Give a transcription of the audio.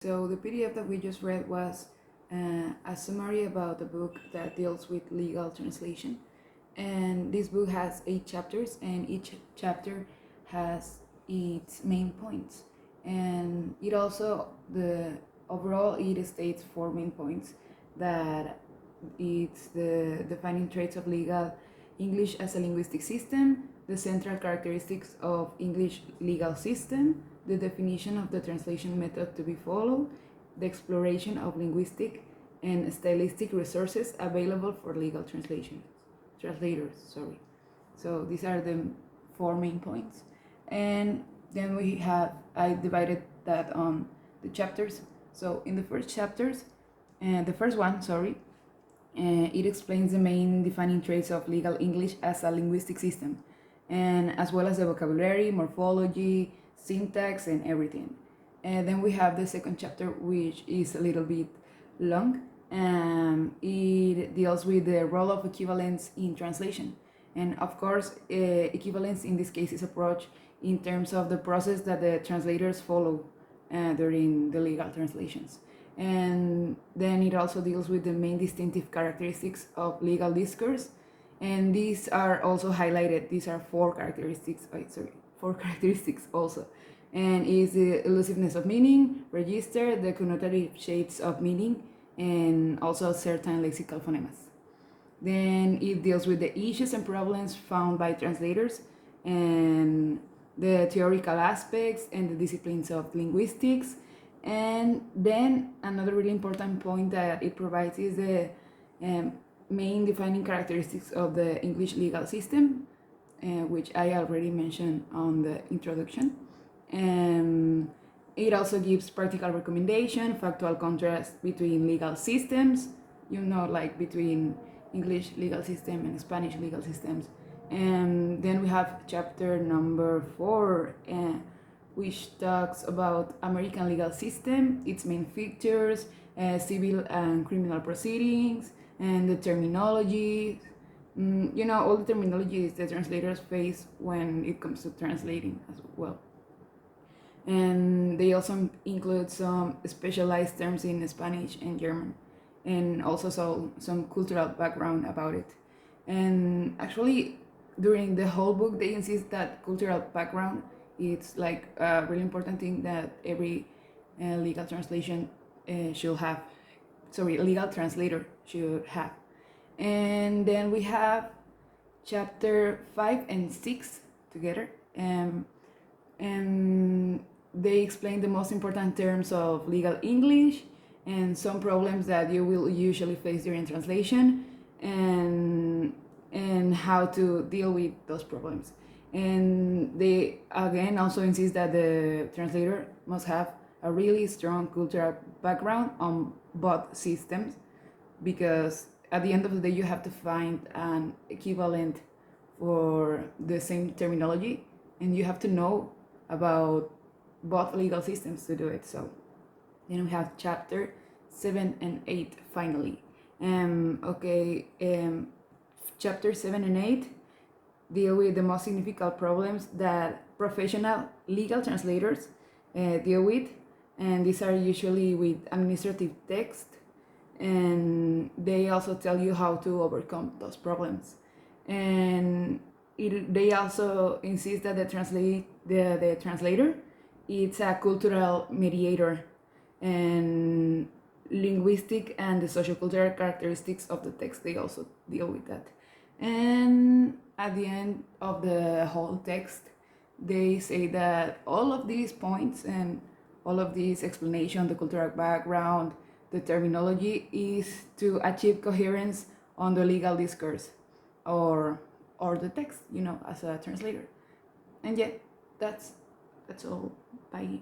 So the PDF that we just read was a summary about a book that deals with legal translation. And this book has 8 chapters, and each chapter has its main points. And it also, overall, it states 4 main points, that it's the defining traits of legal English as a linguistic system, the central characteristics of English legal system, the definition of the translation method to be followed, the exploration of linguistic and stylistic resources available for legal translators. So these are the 4 main points. And then I divided that on the chapters. So in the first chapters, the first one, it explains the main defining traits of legal English as a linguistic system, and as well as the vocabulary, morphology, syntax, and everything. And then we have the second chapter, which is a little bit long. It deals with the role of equivalence in translation. And of course, equivalence in this case is approached in terms of the process that the translators follow during the legal translations. And then it also deals with the main distinctive characteristics of legal discourse. And these are also highlighted. These are 4 characteristics. 4 characteristics also. And is the elusiveness of meaning, register, the connotative shades of meaning, and also certain lexical phonemes. Then it deals with the issues and problems found by translators, and the theoretical aspects and the disciplines of linguistics. And then another really important point that it provides is the main defining characteristics of the English legal system, which I already mentioned on the introduction. It also gives practical recommendation, factual contrast between legal systems, like between English legal system and Spanish legal systems. And then we have chapter number 4, which talks about American legal system, its main features, civil and criminal proceedings, and the terminology. All the terminologies the translators face when it comes to translating as well. And they also include some specialized terms in Spanish and German, and also some cultural background about it. And actually, during the whole book, they insist that cultural background it's like a really important thing that every legal translation should have. Legal translator should have. And then we have chapter 5 and 6 together. And they explain the most important terms of legal English and some problems that you will usually face during translation, and how to deal with those problems. And they again also insist that the translator must have a really strong cultural background on both systems, because at the end of the day you have to find an equivalent for the same terminology, and you have to know about both legal systems to do it. So then we have chapter 7 and 8 finally. Chapter 7 and 8 deal with the most significant problems that professional legal translators deal with, and these are usually with administrative text, and they also tell you how to overcome those problems. And they also insist that the translator it's a cultural mediator, and linguistic and the sociocultural characteristics of the text, they also deal with that. And at the end of the whole text, they say that all of these points and all of these explanation, the cultural background, the terminology, is to achieve coherence on the legal discourse or the text, as a translator. And yeah, that's all. Bye.